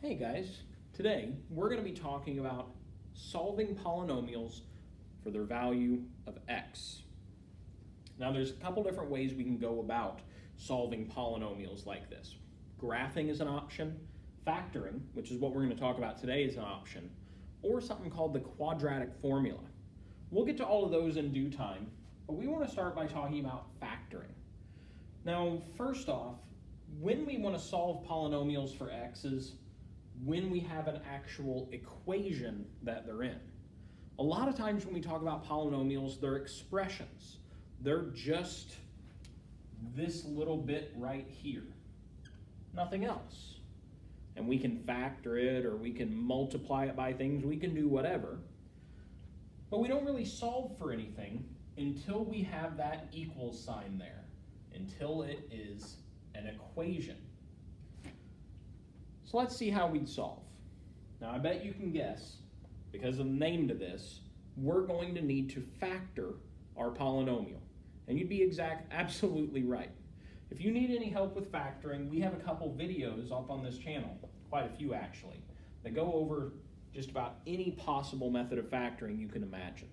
Hey guys, today we're going to be talking about solving polynomials for their value of x. Now there's a couple different ways we can go about solving polynomials like this. Graphing is an option, factoring, which is what we're going to talk about today, is an option, or something called the quadratic formula. We'll get to all of those in due time, but we want to start by talking about factoring. Now first off, when we want to solve polynomials for x's, when we have an actual equation that they're in. A lot of times when we talk about polynomials, they're expressions. They're just this little bit right here, nothing else. And we can factor it or we can multiply it by things, we can do whatever. But we don't really solve for anything until we have that equal sign there, until it is an equation. So let's see how we'd solve. Now I bet you can guess, because of the name to this, we're going to need to factor our polynomial. And you'd be absolutely right. If you need any help with factoring, we have a couple videos up on this channel, quite a few actually, that go over just about any possible method of factoring you can imagine.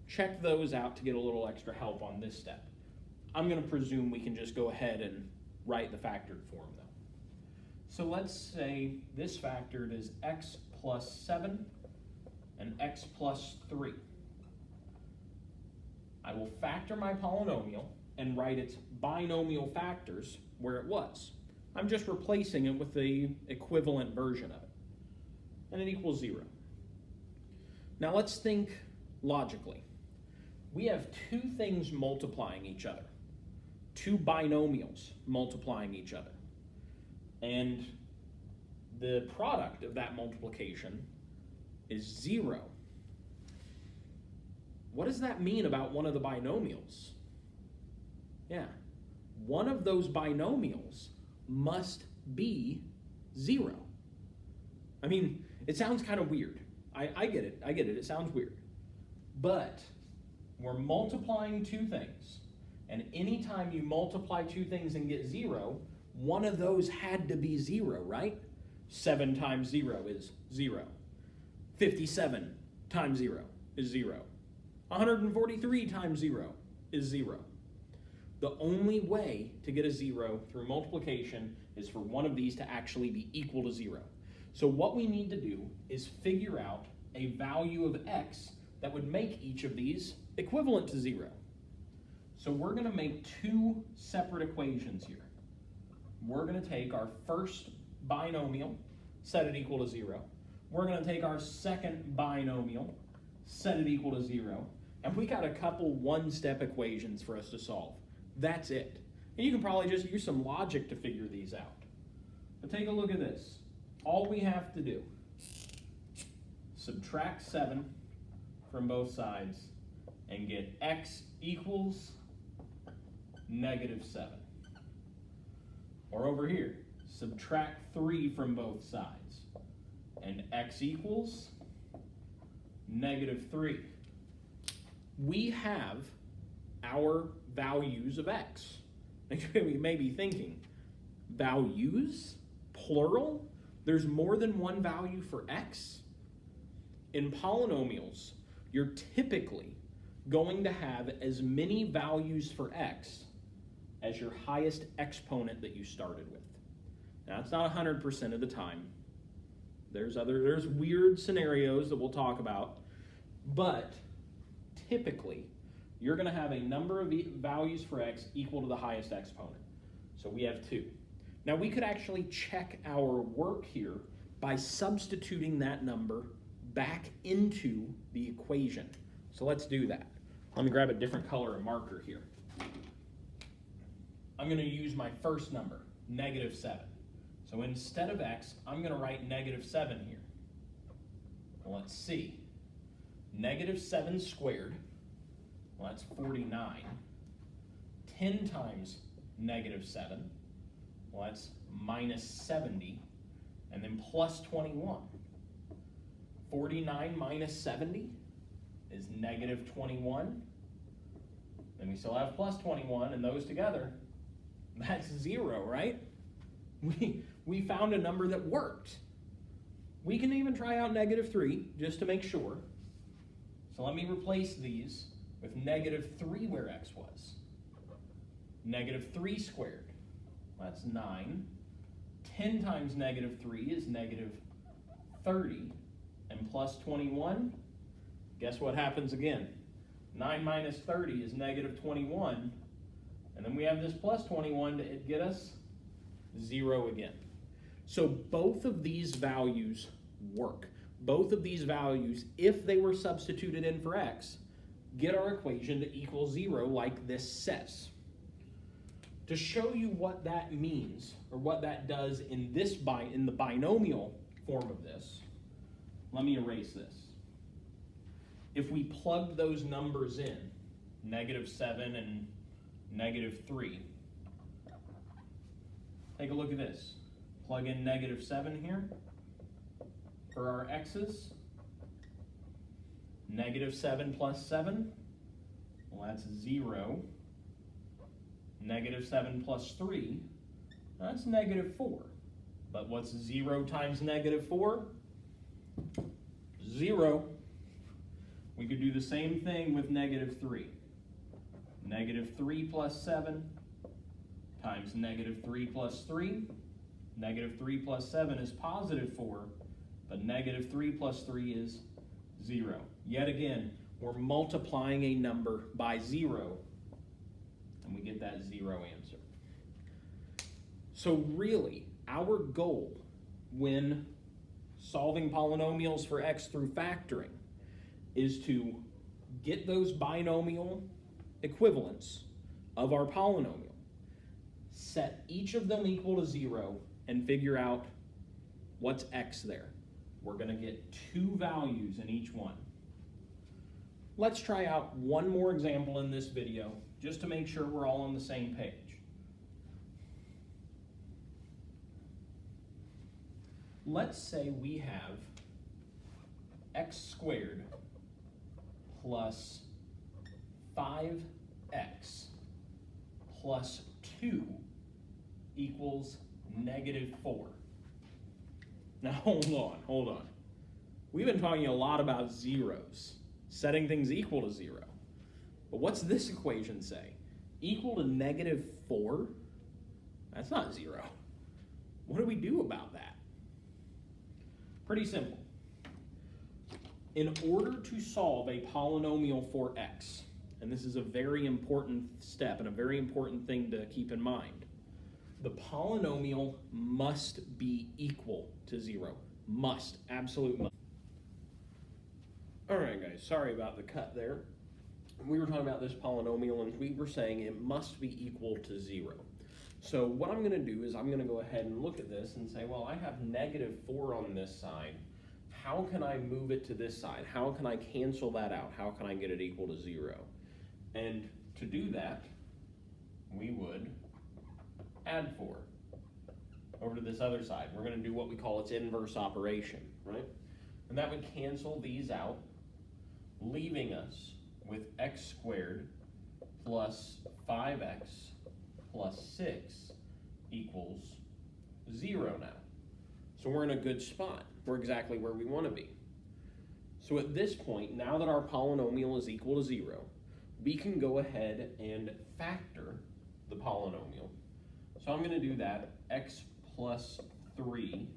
Check those out to get a little extra help on this step. I'm going to presume we can just go ahead and write the factored form though. So let's say this factored is x plus 7 and x plus 3. I will factor my polynomial and write its binomial factors where it was. I'm just replacing it with the equivalent version of it. And it equals 0. Now let's think logically. We have two things multiplying each other. Two binomials multiplying each other. And the product of that multiplication is 0. What does that mean about one of the binomials? Yeah, one of those binomials must be 0. I mean, it sounds kind of weird. I get it, it sounds weird. But we're multiplying two things, and anytime you multiply two things and get 0, one of those had to be 0, right? 7 times 0 is 0. 57 times 0 is 0. 143 times 0 is 0. The only way to get a 0 through multiplication is for one of these to actually be equal to 0. So what we need to do is figure out a value of x that would make each of these equivalent to 0. So we're going to make two separate equations here. We're going to take our first binomial, set it equal to 0. We're going to take our second binomial, set it equal to 0. And we got a couple one-step equations for us to solve. That's it. And you can probably just use some logic to figure these out. But take a look at this. All we have to do, subtract 7 from both sides and get x equals -7. Or over here, subtract 3 from both sides, and x equals -3. We have our values of x. We may be thinking, values? Plural? There's more than one value for x? In polynomials, you're typically going to have as many values for x as your highest exponent that you started with. Now, it's not 100% of the time. There's weird scenarios that we'll talk about, but typically, you're going to have a number of values for x equal to the highest exponent. So we have 2. Now, we could actually check our work here by substituting that number back into the equation. So let's do that. Let me grab a different color of marker here. I'm going to use my first number, -7. So instead of x, I'm going to write -7 here. Well, let's see. -7 squared, well, that's 49. 10 times -7, well, that's -70. And then plus 21. 49 minus 70 is -21. Then we still have plus 21, and those together, that's 0, right? We found a number that worked. We can even try out -3 just to make sure. So let me replace these with -3 where x was. -3 squared, that's 9. 10 times -3 is -30. And plus 21, guess what happens again? 9 minus 30 is -21. And then we have this plus 21 to get us 0 again. So both of these values work. Both of these values, if they were substituted in for x, get our equation to equal 0 like this says. To show you what that means, or what that does in the binomial form of this, let me erase this. If we plug those numbers in, -7 and -3, take a look at this. Plug in -7 here for our x's. -7 plus 7, well, that's 0. -7 plus 3, that's -4. But what's 0 times -4? 0. We could do the same thing with -3. -3 plus 7 times -3 plus 3. -3 plus 7 is +4, but -3 plus 3 is 0. Yet again, we're multiplying a number by 0, and we get that 0 answer. So really, our goal when solving polynomials for x through factoring is to get those binomial equivalents of our polynomial, set each of them equal to 0, and figure out what's x there. We're going to get 2 values in each one. Let's try out one more example in this video just to make sure we're all on the same page. Let's say we have x squared plus 5x plus 2 equals -4. Now hold on. We've been talking a lot about zeros, setting things equal to 0. But what's this equation say? Equal to -4? That's not 0. What do we do about that? Pretty simple. In order to solve a polynomial for x, and this is a very important step and a very important thing to keep in mind, the polynomial must be equal to 0. Must, absolute must. All right, guys, sorry about the cut there. We were talking about this polynomial, and we were saying it must be equal to 0. So what I'm going to do is I'm going to go ahead and look at this and say, well, I have -4 on this side. How can I move it to this side? How can I cancel that out? How can I get it equal to 0? And to do that, we would add 4 over to this other side. We're going to do what we call its inverse operation, right? And that would cancel these out, leaving us with x squared plus 5x plus 6 equals 0 now. So we're in a good spot. We're exactly where we want to be. So at this point, now that our polynomial is equal to 0, we can go ahead and factor the polynomial. So I'm going to do that. X plus 3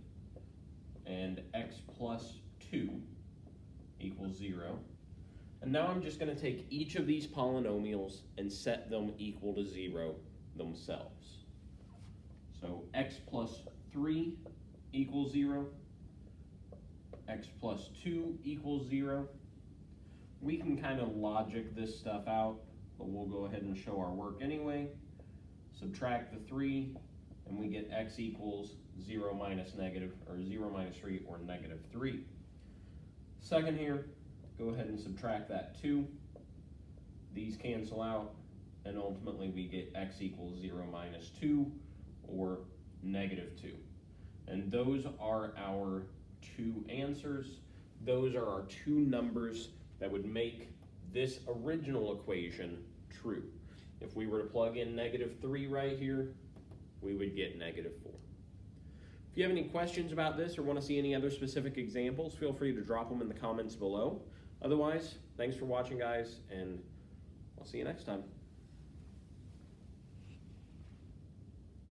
and x plus 2 equals 0. And now I'm just going to take each of these polynomials and set them equal to 0 themselves. So x plus 3 equals 0. X plus 2 equals 0. We can kind of logic this stuff out, but we'll go ahead and show our work anyway. Subtract the 3, and we get x equals 0 minus 3 or -3. Second here, go ahead and subtract that 2. These cancel out, and ultimately we get x equals 0 minus 2 or -2. And those are our 2 answers. Those are our 2 numbers that would make this original equation true. If we were to plug in -3 right here, we would get -4. If you have any questions about this or want to see any other specific examples, feel free to drop them in the comments below. Otherwise, thanks for watching, guys, and I'll see you next time.